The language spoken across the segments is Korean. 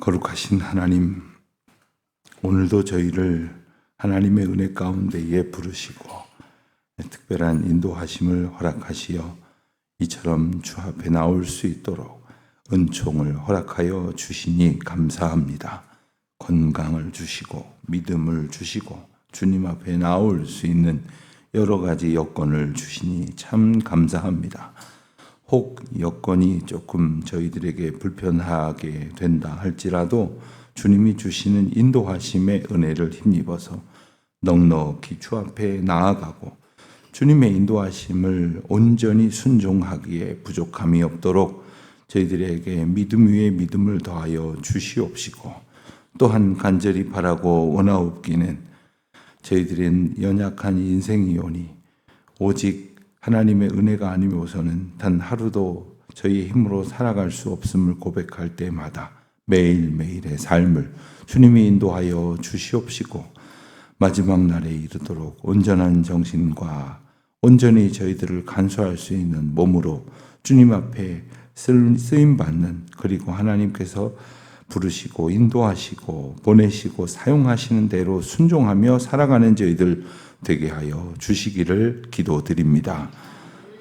거룩하신 하나님, 오늘도 저희를 하나님의 은혜 가운데에 부르시고 특별한 인도하심을 허락하시어 이처럼 주 앞에 나올 수 있도록 은총을 허락하여 주시니 감사합니다. 건강을 주시고 믿음을 주시고 주님 앞에 나올 수 있는 여러 가지 여건을 주시니 참 감사합니다. 혹 여건이 조금 저희들에게 불편하게 된다 할지라도 주님이 주시는 인도하심의 은혜를 힘입어서 넉넉히 주 앞에 나아가고 주님의 인도하심을 온전히 순종하기에 부족함이 없도록 저희들에게 믿음 위에 믿음을 더하여 주시옵시고, 또한 간절히 바라고 원하옵기는 저희들의 연약한 인생이오니 오직 하나님의 은혜가 아니면서는 단 하루도 저희의 힘으로 살아갈 수 없음을 고백할 때마다 매일매일의 삶을 주님이 인도하여 주시옵시고, 마지막 날에 이르도록 온전한 정신과 온전히 저희들을 간수할 수 있는 몸으로 주님 앞에 쓰임받는, 그리고 하나님께서 부르시고 인도하시고 보내시고 사용하시는 대로 순종하며 살아가는 저희들 되게 하여 주시기를 기도드립니다.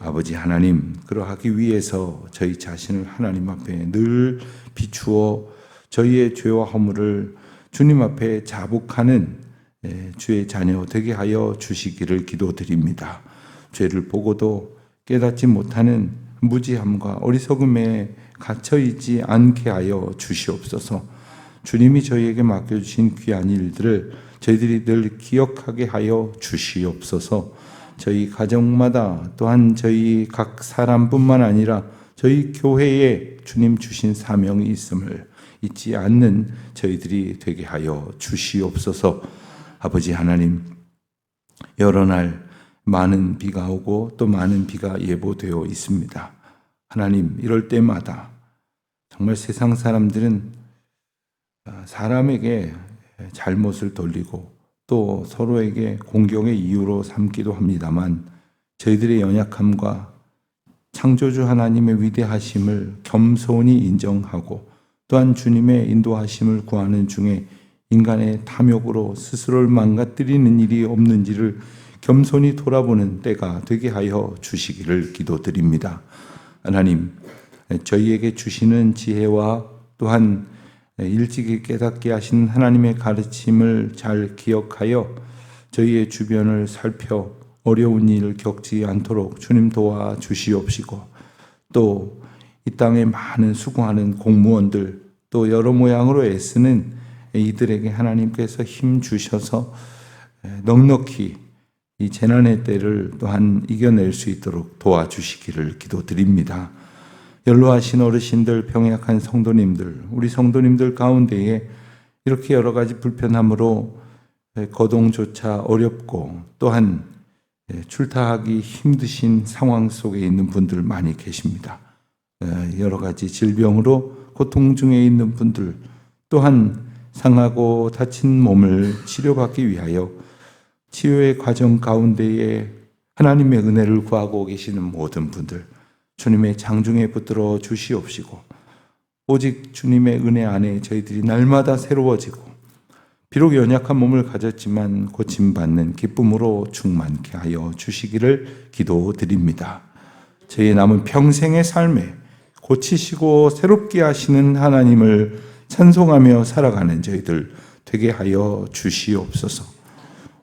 아버지 하나님, 그러하기 위해서 저희 자신을 하나님 앞에 늘 비추어 저희의 죄와 허물을 주님 앞에 자복하는 주의 자녀 되게 하여 주시기를 기도드립니다. 죄를 보고도 깨닫지 못하는 무지함과 어리석음에 갇혀있지 않게 하여 주시옵소서. 주님이 저희에게 맡겨주신 귀한 일들을 저희들이 늘 기억하게 하여 주시옵소서. 저희 가정마다 또한 저희 각 사람뿐만 아니라 저희 교회에 주님 주신 사명이 있음을 잊지 않는 저희들이 되게 하여 주시옵소서. 아버지 하나님, 여러 날 많은 비가 오고 또 많은 비가 예보되어 있습니다. 하나님, 이럴 때마다 정말 세상 사람들은 사람에게 잘못을 돌리고 또 서로에게 공경의 이유로 삼기도 합니다만, 저희들의 연약함과 창조주 하나님의 위대하심을 겸손히 인정하고 또한 주님의 인도하심을 구하는 중에 인간의 탐욕으로 스스로를 망가뜨리는 일이 없는지를 겸손히 돌아보는 때가 되게 하여 주시기를 기도드립니다. 하나님, 저희에게 주시는 지혜와 또한 일찍이 깨닫게 하신 하나님의 가르침을 잘 기억하여 저희의 주변을 살펴 어려운 일을 겪지 않도록 주님 도와 주시옵시고, 또 이 땅에 많은 수고하는 공무원들, 또 여러 모양으로 애쓰는 이들에게 하나님께서 힘 주셔서 넉넉히 이 재난의 때를 또한 이겨낼 수 있도록 도와주시기를 기도드립니다. 연로하신 어르신들, 병약한 성도님들, 우리 성도님들 가운데에 이렇게 여러 가지 불편함으로 거동조차 어렵고 또한 출타하기 힘드신 상황 속에 있는 분들 많이 계십니다. 여러 가지 질병으로 고통 중에 있는 분들, 또한 상하고 다친 몸을 치료받기 위하여 치유의 과정 가운데에 하나님의 은혜를 구하고 계시는 모든 분들, 주님의 장중에 붙들어 주시옵시고, 오직 주님의 은혜 안에 저희들이 날마다 새로워지고 비록 연약한 몸을 가졌지만 고침받는 기쁨으로 충만케 하여 주시기를 기도드립니다. 저희의 남은 평생의 삶에 고치시고 새롭게 하시는 하나님을 찬송하며 살아가는 저희들 되게 하여 주시옵소서.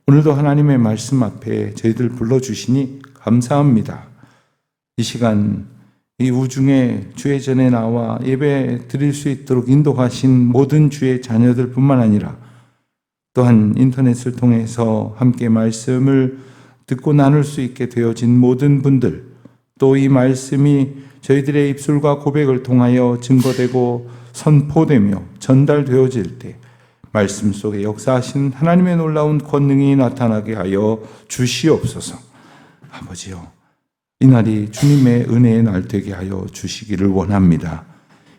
오늘도 하나님의 말씀 앞에 저희들 불러주시니 감사합니다. 이 시간 이 우중에 주의 전에 나와 예배 드릴 수 있도록 인도하신 모든 주의 자녀들 뿐만 아니라 또한 인터넷을 통해서 함께 말씀을 듣고 나눌 수 있게 되어진 모든 분들, 또 이 말씀이 저희들의 입술과 고백을 통하여 증거되고 선포되며 전달되어질 때 말씀 속에 역사하신 하나님의 놀라운 권능이 나타나게 하여 주시옵소서. 아버지요, 이날이 주님의 은혜의 날 되게 하여 주시기를 원합니다.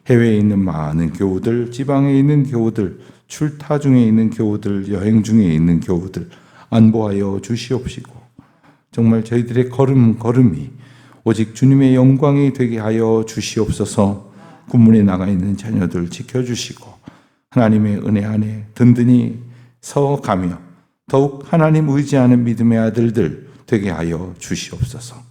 해외에 있는 많은 교우들, 지방에 있는 교우들, 출타 중에 있는 교우들, 여행 중에 있는 교우들 안보하여 주시옵시고, 정말 저희들의 걸음걸음이 오직 주님의 영광이 되게 하여 주시옵소서. 군문에 나가 있는 자녀들 지켜주시고 하나님의 은혜 안에 든든히 서가며 더욱 하나님 의지하는 믿음의 아들들 되게 하여 주시옵소서.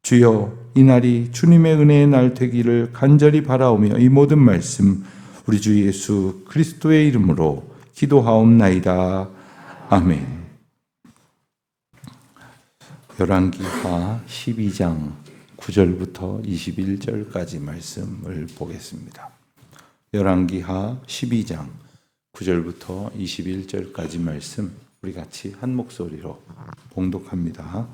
주여, 이 날이 주님의 은혜의 날 되기를 간절히 바라오며 이 모든 말씀 우리 주 예수 그리스도의 이름으로 기도하옵나이다. 아멘. 열왕기하 12장 9절부터 21절까지 말씀을 보겠습니다. 열왕기하 12장 9절부터 21절까지 말씀 우리 같이 한 목소리로 봉독합니다.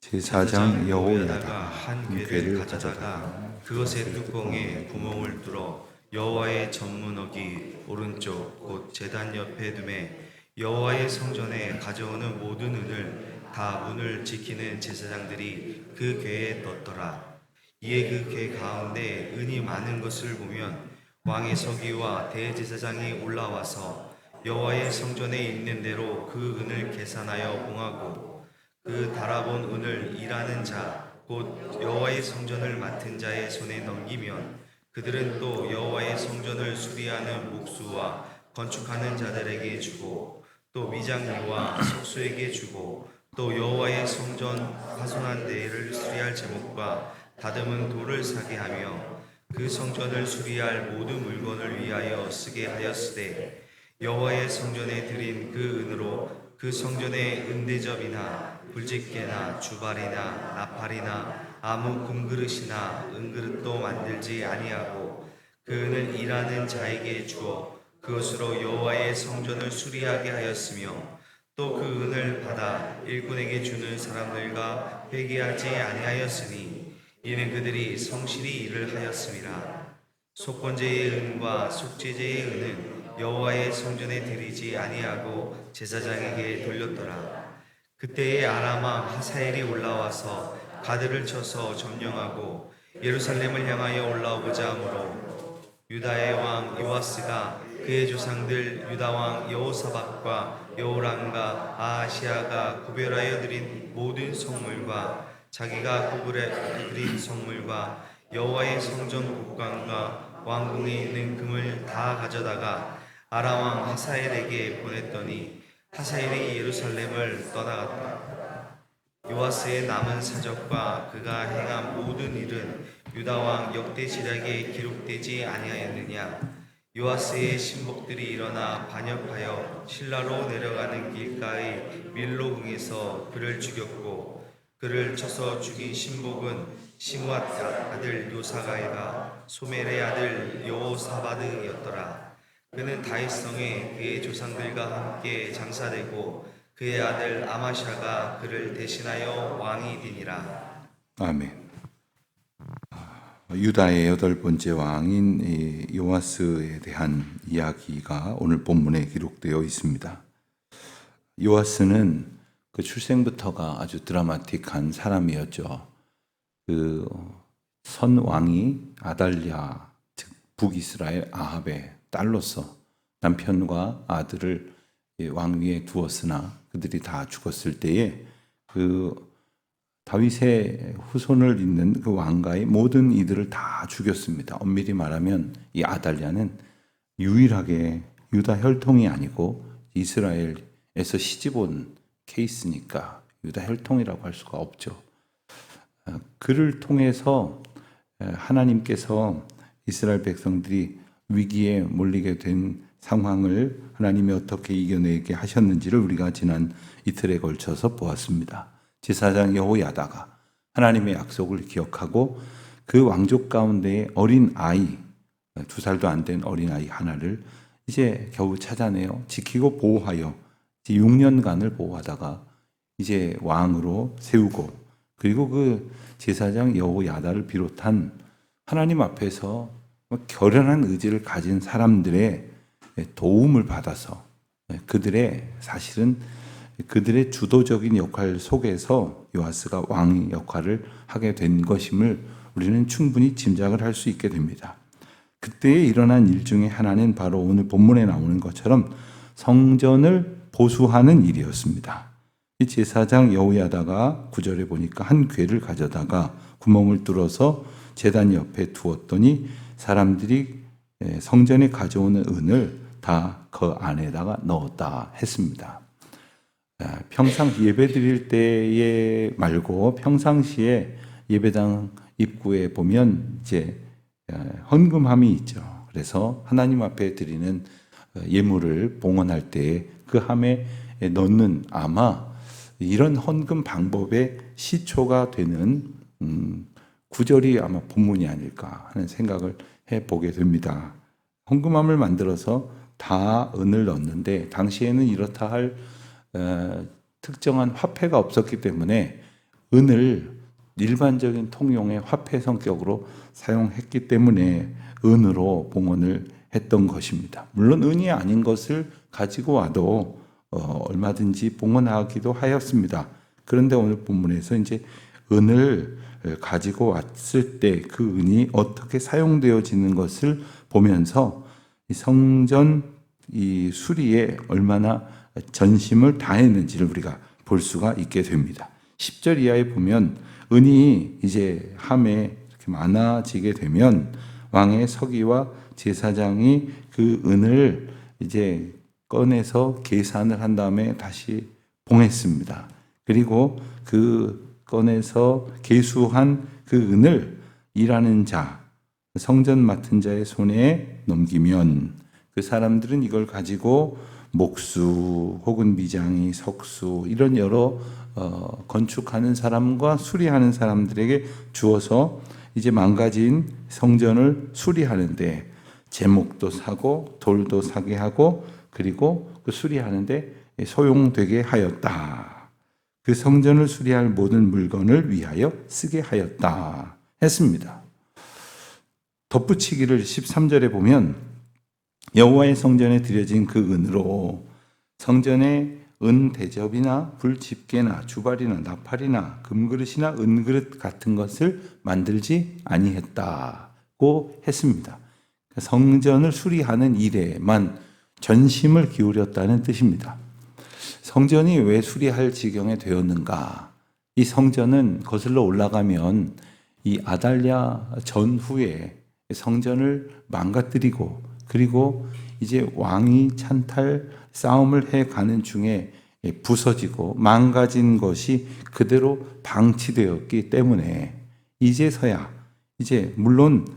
제4장 여호야다가 한 궤를 가져다가 그것의 뚜껑에 구멍을 뚫어 여호와의 전문어기 오른쪽 곧 제단 옆에 두매 여호와의 성전에 가져오는 모든 은을 다 문을 지키는 제사장들이 그 궤에 넣더라. 이에 그 궤 가운데 은이 많은 것을 보면 왕의 서기와 대제사장이 올라와서 여호와의 성전에 있는 대로 그 은을 계산하여 봉하고 그 달아본 은을 일하는 자 곧 여호와의 성전을 맡은 자의 손에 넘기면 그들은 또 여호와의 성전을 수리하는 목수와 건축하는 자들에게 주고 또 미장리와 석수에게 주고 또 여호와의 성전 파손한 데를 수리할 제목과 다듬은 돌을 사게 하며 그 성전을 수리할 모든 물건을 위하여 쓰게 하였으되 여호와의 성전에 드린 그 은으로 그 성전의 은대접이나 불집게나 주발이나 나팔이나 아무 금그릇이나 은그릇도 만들지 아니하고 그 은을 일하는 자에게 주어 그것으로 여호와의 성전을 수리하게 하였으며 또 그 은을 받아 일꾼에게 주는 사람들과 회개하지 아니하였으니 이는 그들이 성실히 일을 하였음이라. 속건제의 은과 속죄제의 은은 여호와의 성전에 드리지 아니하고 제사장에게 돌렸더라. 그때에 아람 왕 하사엘이 올라와서 가드를 쳐서 점령하고 예루살렘을 향하여 올라오고자 하므로 유다의 왕 요아스가 그의 조상들 유다 왕 여호사밧과 여호람과 아하시아가 구별하여 드린 모든 성물과 자기가 구별해 드린 성물과 여호와의 성전 곡관과 왕궁에 있는 금을 다 가져다가 아람 왕 하사엘에게 보냈더니 하사엘이 예루살렘을 떠나갔다. 요아스의 남은 사적과 그가 행한 모든 일은 유다 왕 역대지략에 기록되지 아니하였느냐. 요아스의 신복들이 일어나 반역하여 실라로 내려가는 길가의 밀로궁에서 그를 죽였고 그를 쳐서 죽인 신복은 시므앗 아들 요사가이가 소멜의 아들 여호사바드였더라. 그는 다윗성에 그의 조상들과 함께 장사되고 그의 아들 아마샤가 그를 대신하여 왕이 되니라. 아멘. 유다의 8번째 왕인 요아스에 대한 이야기가 오늘 본문에 기록되어 있습니다. 요아스는 그 출생부터가 아주 드라마틱한 사람이었죠. 그 선왕이 아달랴, 즉 북이스라엘 아합의 딸로서 남편과 아들을 왕위에 두었으나 그들이 다 죽었을 때에 그 다윗의 후손을 잇는 그 왕가의 모든 이들을 다 죽였습니다. 엄밀히 말하면 이 아달랴는 유일하게 유다 혈통이 아니고 이스라엘에서 시집온 케이스니까 유다 혈통이라고 할 수가 없죠. 그를 통해서 하나님께서 이스라엘 백성들이 위기에 몰리게 된 상황을 하나님이 어떻게 이겨내게 하셨는지를 우리가 지난 이틀에 걸쳐서 보았습니다. 제사장 여호야다가 하나님의 약속을 기억하고 그 왕족 가운데 어린 아이, 2살도 안 된 어린 아이 하나를 이제 겨우 찾아내어 지키고 보호하여 이제 6년간을 보호하다가 이제 왕으로 세우고 그리고 그 제사장 여호야다를 비롯한 하나님 앞에서 결연한 의지를 가진 사람들의 도움을 받아서 그들의 사실은 그들의 주도적인 역할 속에서 요아스가 왕 역할을 하게 된 것임을 우리는 충분히 짐작을 할 수 있게 됩니다. 그때에 일어난 일 중에 하나는 바로 오늘 본문에 나오는 것처럼 성전을 보수하는 일이었습니다. 이 제사장 여호야다가 9절에 보니까 한 궤를 가져다가 구멍을 뚫어서 제단 옆에 두었더니 사람들이 성전에 가져오는 은을 다 그 안에다가 넣었다 했습니다. 평상 예배 드릴 때에 말고 평상시에 예배당 입구에 보면 이제 헌금함이 있죠. 그래서 하나님 앞에 드리는 예물을 봉헌할 때 그 함에 넣는 아마 이런 헌금 방법의 시초가 되는 구절이 아마 본문이 아닐까 하는 생각을 해보게 됩니다. 헌금함을 만들어서 다 은을 넣었는데 당시에는 이렇다 할 특정한 화폐가 없었기 때문에 은을 일반적인 통용의 화폐 성격으로 사용했기 때문에 은으로 봉헌을 했던 것입니다. 물론 은이 아닌 것을 가지고 와도 얼마든지 봉헌하기도 하였습니다. 그런데 오늘 본문에서 이제 은을 가지고 왔을 때 그 은이 어떻게 사용되어지는 것을 보면서 이 성전 이 수리에 얼마나 전심을 다했는지를 우리가 볼 수가 있게 됩니다. 10절 이하에 보면 은이 이제 함에 이렇게 많아지게 되면 왕의 서기와 제사장이 그 은을 이제 꺼내서 계산을 한 다음에 다시 봉했습니다. 그리고 그 꺼내서 계수한 그 은을 일하는 자, 성전 맡은 자의 손에 넘기면 그 사람들은 이걸 가지고 목수 혹은 미장이, 석수 이런 여러 건축하는 사람과 수리하는 사람들에게 주어서 이제 망가진 성전을 수리하는데 제목도 사고 돌도 사게 하고 그리고 그 수리하는데 소용되게 하였다. 그 성전을 수리할 모든 물건을 위하여 쓰게 하였다 했습니다. 덧붙이기를 13절에 보면 여호와의 성전에 드려진 그 은으로 성전에 은 대접이나 불집게나 주발이나 나팔이나 금그릇이나 은그릇 같은 것을 만들지 아니했다고 했습니다. 성전을 수리하는 일에만 전심을 기울였다는 뜻입니다. 성전이 왜 수리할 지경에 되었는가? 이 성전은 거슬러 올라가면 이 아달랴 전후에 성전을 망가뜨리고 그리고 이제 왕이 찬탈 싸움을 해가는 중에 부서지고 망가진 것이 그대로 방치되었기 때문에 이제서야 이제 물론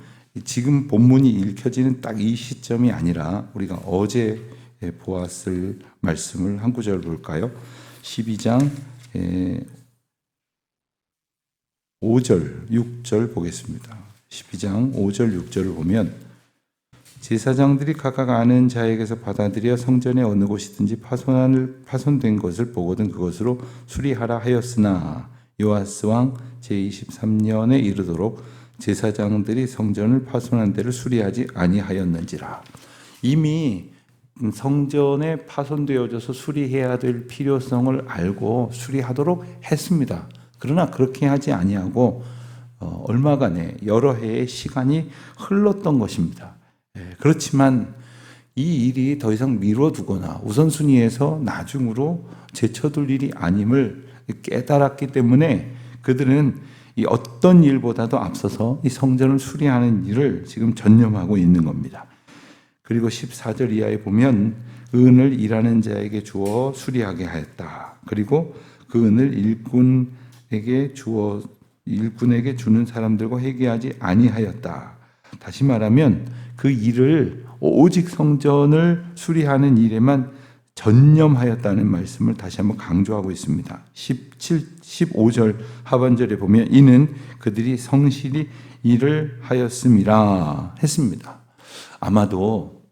지금 본문이 읽혀지는 딱 이 시점이 아니라 우리가 어제 보았을 말씀을 한 구절 볼까요? 12장 5절, 6절 보겠습니다. 12장 5절, 6절을 보면 제사장들이 각각 아는 자에게서 받아들여 성전의 어느 곳이든지 파손된 것을 보거든 그것으로 수리하라 하였으나 요아스 왕 제23년에 이르도록 제사장들이 성전을 파손한 데를 수리하지 아니하였는지라. 이미 성전에 파손되어져서 수리해야 될 필요성을 알고 수리하도록 했습니다. 그러나 그렇게 하지 아니하고 얼마간의 여러 해의 시간이 흘렀던 것입니다. 그렇지만 이 일이 더 이상 미뤄두거나 우선순위에서 나중으로 제쳐둘 일이 아님을 깨달았기 때문에 그들은 이 어떤 일보다도 앞서서 이 성전을 수리하는 일을 지금 전념하고 있는 겁니다. 그리고 14절 이하에 보면 은을 일하는 자에게 주어 수리하게 하였다. 그리고 그 은을 일꾼에게 주는 사람들과 회개하지 아니하였다. 다시 말하면 그 일을 오직 성전을 수리하는 일에만 전념하였다는 말씀을 다시 한번 강조하고 있습니다. 15절 하반절에 보면 이는 그들이 성실히 일을 하였음이라 했습니다. 아마도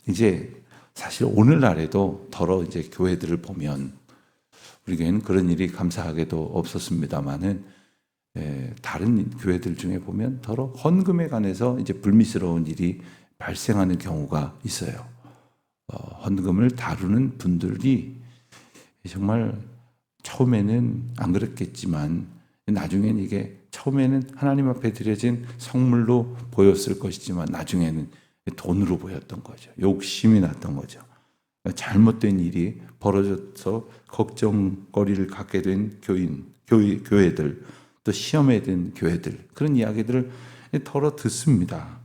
이제 사실 오늘날에도 더러 이제 교회들을 보면 우리 교회는 그런 일이 감사하게도 없었습니다만은 다른 교회들 중에 보면 더러 헌금에 관해서 이제 불미스러운 일이 발생하는 경우가 있어요. 헌금을 다루는 분들이 정말 처음에는 안 그랬겠지만 나중에는 이게 처음에는 하나님 앞에 드려진 성물로 보였을 것이지만 나중에는 돈으로 보였던 거죠. 욕심이 났던 거죠. 잘못된 일이 벌어져서 걱정거리를 갖게 된 교회들, 또 시험에 든 교회들, 그런 이야기들을 덜어 듣습니다.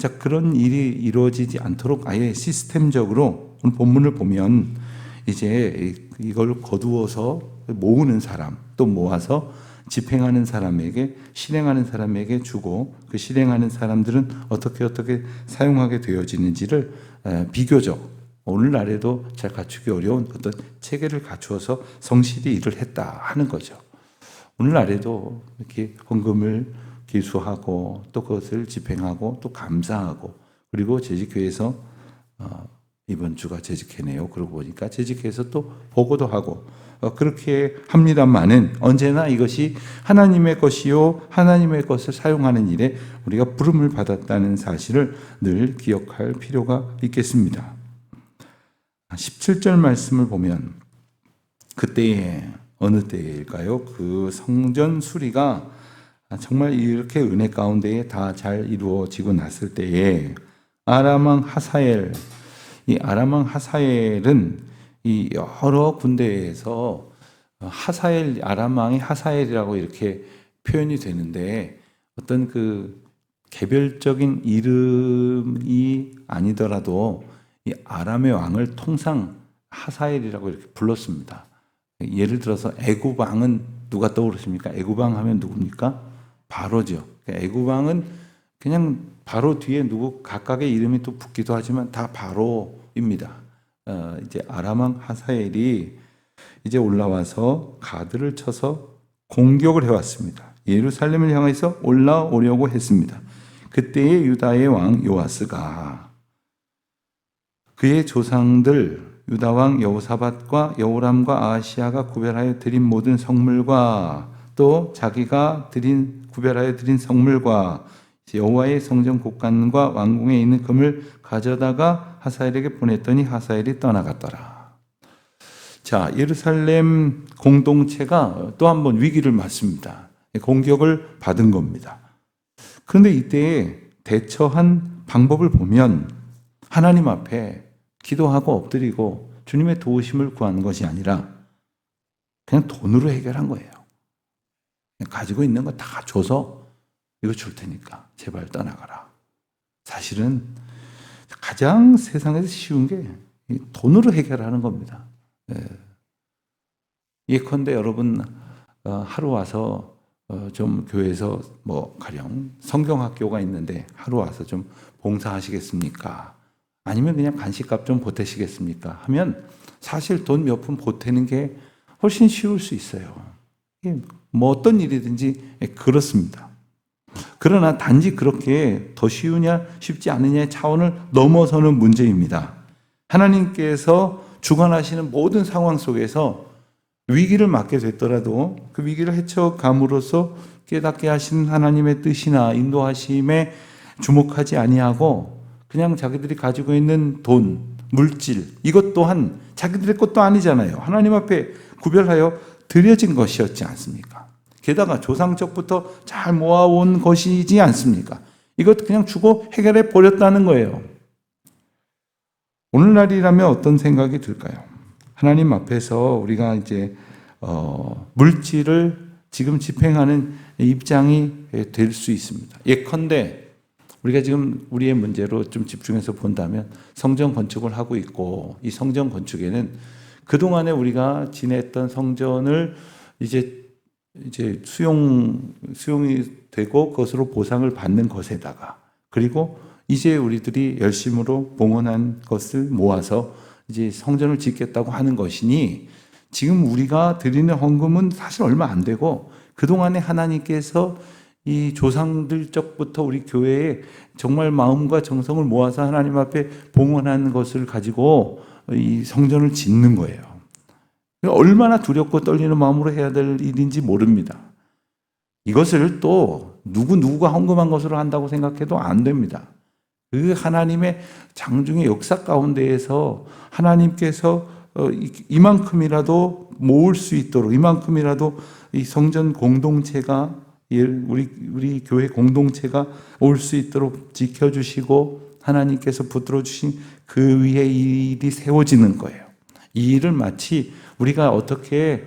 자, 그런 일이 이루어지지 않도록 아예 시스템적으로 오늘 본문을 보면 이제 이걸 거두어서 모으는 사람, 또 모아서 집행하는 사람에게, 실행하는 사람에게 주고, 그 실행하는 사람들은 어떻게 사용하게 되어지는지를 비교적 오늘날에도 잘 갖추기 어려운 어떤 체계를 갖추어서 성실히 일을 했다 하는 거죠. 오늘날에도 이렇게 헌금을 기수하고 또 그것을 집행하고 또 감사하고, 그리고 재직회에서 이번 주가 재직회네요. 그러고 보니까 재직회에서 또 보고도 하고 그렇게 합니다만은 언제나 이것이 하나님의 것이요 하나님의 것을 사용하는 일에 우리가 부름을 받았다는 사실을 늘 기억할 필요가 있겠습니다. 17절 말씀을 보면 그때에 어느 때일까요? 그 성전 수리가 정말 이렇게 은혜 가운데에 다 잘 이루어지고 났을 때에 아람왕 하사엘, 이 아람왕 하사엘은 이 여러 군데에서 하사엘, 아람왕의 하사엘이라고 이렇게 표현이 되는데 어떤 그 개별적인 이름이 아니더라도 이 아람의 왕을 통상 하사엘이라고 이렇게 불렀습니다. 예를 들어서 애굽 왕은 누가 떠오르십니까? 애굽 왕 하면 누굽니까? 바로죠. 애굽 왕은 그냥 바로 뒤에 누구 각각의 이름이 또 붙기도 하지만 다 바로입니다. 이제 아람 왕 하사엘이 이제 올라와서 가드를 쳐서 공격을 해왔습니다. 예루살렘을 향해서 올라오려고 했습니다. 그때의 유다의 왕 요아스가 그의 조상들 유다왕 여호사밧과 여호람과 아하시아가 구별하여 드린 모든 성물과 또 자기가 구별하여 드린 성물과 여호와의 성전 곡간과 왕궁에 있는 금을 가져다가 하사엘에게 보냈더니 하사엘이 떠나갔더라. 자, 예루살렘 공동체가 또 한 번 위기를 맞습니다. 공격을 받은 겁니다. 그런데 이때 대처한 방법을 보면 하나님 앞에 기도하고 엎드리고 주님의 도우심을 구하는 것이 아니라 그냥 돈으로 해결한 거예요. 가지고 있는 거 다 줘서 이거 줄 테니까 제발 떠나가라. 사실은 가장 세상에서 쉬운 게 돈으로 해결하는 겁니다. 예컨대 여러분 하루 와서 좀 교회에서 뭐 가령 성경학교가 있는데 하루 와서 좀 봉사하시겠습니까? 아니면 그냥 간식값 좀 보태시겠습니까? 하면 사실 돈 몇 푼 보태는 게 훨씬 쉬울 수 있어요. 뭐 어떤 일이든지 그렇습니다. 그러나 단지 그렇게 더 쉬우냐 쉽지 않느냐의 차원을 넘어서는 문제입니다. 하나님께서 주관하시는 모든 상황 속에서 위기를 맞게 됐더라도 그 위기를 헤쳐감으로써 깨닫게 하시는 하나님의 뜻이나 인도하심에 주목하지 아니하고 그냥 자기들이 가지고 있는 돈, 물질, 이것 또한 자기들의 것도 아니잖아요. 하나님 앞에 구별하여 드려진 것이었지 않습니까? 게다가 조상적부터 잘 모아온 것이지 않습니까? 이것 그냥 주고 해결해 버렸다는 거예요. 오늘날이라면 어떤 생각이 들까요? 하나님 앞에서 우리가 이제 물질을 지금 집행하는 입장이 될 수 있습니다. 예컨대 우리가 지금 우리의 문제로 좀 집중해서 본다면 성전 건축을 하고 있고 이 성전 건축에는 그동안에 우리가 지냈던 성전을 이제 수용이 되고 그것으로 보상을 받는 것에다가 그리고 이제 우리들이 열심으로 봉헌한 것을 모아서 이제 성전을 짓겠다고 하는 것이니 지금 우리가 드리는 헌금은 사실 얼마 안 되고 그동안에 하나님께서 이 조상들 적부터 우리 교회에 정말 마음과 정성을 모아서 하나님 앞에 봉헌한 것을 가지고 이 성전을 짓는 거예요. 얼마나 두렵고 떨리는 마음으로 해야 될 일인지 모릅니다. 이것을 또 누구가 헌금한 것으로 한다고 생각해도 안 됩니다. 그 하나님의 장중의 역사 가운데에서 하나님께서 이만큼이라도 모을 수 있도록 이만큼이라도 이 성전 공동체가 우리 교회 공동체가 올 수 있도록 지켜주시고 하나님께서 붙들어 주신 그 위에 이 일이 세워지는 거예요. 이 일을 마치 우리가 어떻게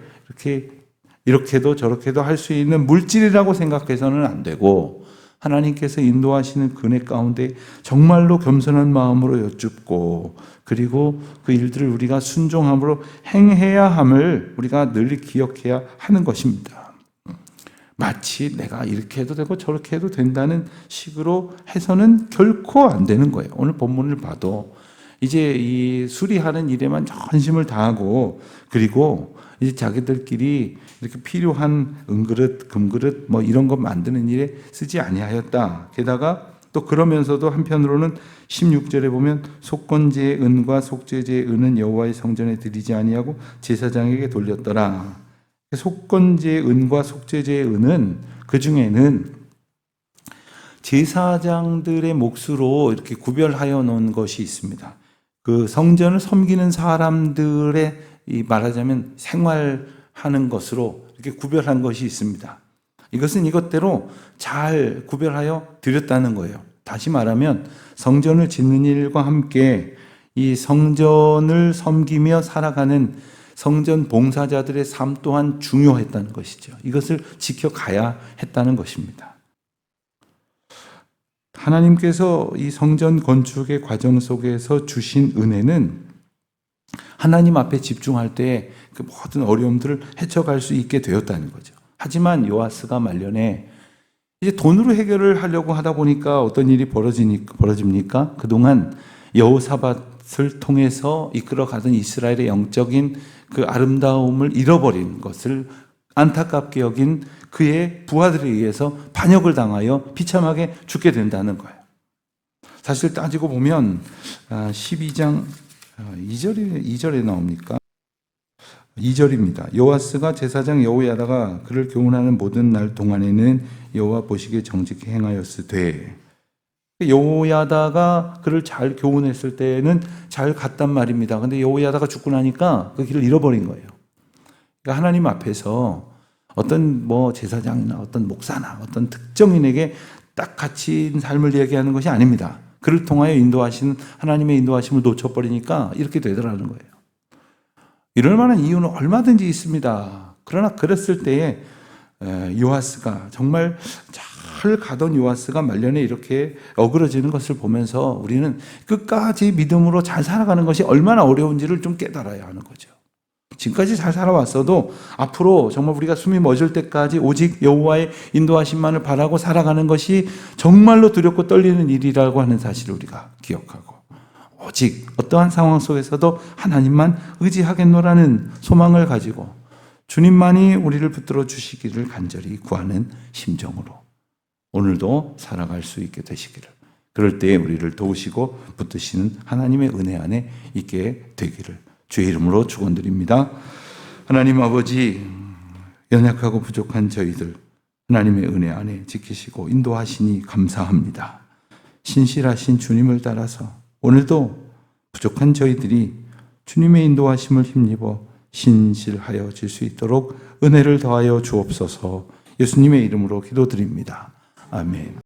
이렇게도 저렇게도 할 수 있는 물질이라고 생각해서는 안 되고 하나님께서 인도하시는 그 은혜 가운데 정말로 겸손한 마음으로 여쭙고 그리고 그 일들을 우리가 순종함으로 행해야 함을 우리가 늘 기억해야 하는 것입니다. 마치 내가 이렇게 해도 되고 저렇게 해도 된다는 식으로 해서는 결코 안 되는 거예요. 오늘 본문을 봐도 이제 이 수리하는 일에만 전심을 다하고 그리고 이제 자기들끼리 이렇게 필요한 은그릇, 금그릇 뭐 이런 거 만드는 일에 쓰지 아니하였다. 게다가 또 그러면서도 한편으로는 16절에 보면 속건제의 은과 속죄제의 은은 여호와의 성전에 드리지 아니하고 제사장에게 돌렸더라. 속건제의 은과 속죄제의 은은 그 중에는 제사장들의 몫으로 이렇게 구별하여 놓은 것이 있습니다. 그 성전을 섬기는 사람들의 말하자면 생활하는 것으로 이렇게 구별한 것이 있습니다. 이것은 이것대로 잘 구별하여 드렸다는 거예요. 다시 말하면 성전을 짓는 일과 함께 이 성전을 섬기며 살아가는 성전 봉사자들의 삶 또한 중요했다는 것이죠. 이것을 지켜가야 했다는 것입니다. 하나님께서 이 성전 건축의 과정 속에서 주신 은혜는 하나님 앞에 집중할 때 그 모든 어려움들을 헤쳐갈 수 있게 되었다는 거죠. 하지만 요아스가 말년에 이제 돈으로 해결을 하려고 하다 보니까 어떤 일이 벌어집니까? 그동안 여호사밧을 통해서 이끌어가던 이스라엘의 영적인 그 아름다움을 잃어버린 것을 안타깝게 여긴 그의 부하들에 의해서 반역을 당하여 비참하게 죽게 된다는 거예요. 사실 따지고 보면 12장 2절에 나옵니까? 2절입니다. 요아스가 제사장 여호야다가 그를 교훈하는 모든 날 동안에는 여호와 보시기에 정직히 행하였으되 여호야다가 그를 잘 교훈했을 때는 잘 갔단 말입니다. 근데 여호야다가 죽고 나니까 그 길을 잃어버린 거예요. 그러니까 하나님 앞에서 어떤 뭐 제사장이나 어떤 목사나 어떤 특정인에게 딱 갇힌 삶을 얘기하는 것이 아닙니다. 그를 통하여 인도하시는 하나님의 인도하심을 놓쳐버리니까 이렇게 되더라는 거예요. 이럴 만한 이유는 얼마든지 있습니다. 그러나 그랬을 때에 요아스가 정말 잘 가던 요아스가 말년에 이렇게 어그러지는 것을 보면서 우리는 끝까지 믿음으로 잘 살아가는 것이 얼마나 어려운지를 좀 깨달아야 하는 거죠. 지금까지 잘 살아왔어도 앞으로 정말 우리가 숨이 멎을 때까지 오직 여호와의 인도하심만을 바라고 살아가는 것이 정말로 두렵고 떨리는 일이라고 하는 사실을 우리가 기억하고 오직 어떠한 상황 속에서도 하나님만 의지하겠노라는 소망을 가지고 주님만이 우리를 붙들어 주시기를 간절히 구하는 심정으로 오늘도 살아갈 수 있게 되시기를, 그럴 때에 우리를 도우시고 붙드시는 하나님의 은혜 안에 있게 되기를 주의 이름으로 축원드립니다. 하나님 아버지, 연약하고 부족한 저희들 하나님의 은혜 안에 지키시고 인도하시니 감사합니다. 신실하신 주님을 따라서 오늘도 부족한 저희들이 주님의 인도하심을 힘입어 신실하여질 수 있도록 은혜를 더하여 주옵소서. 예수님의 이름으로 기도드립니다. 아멘.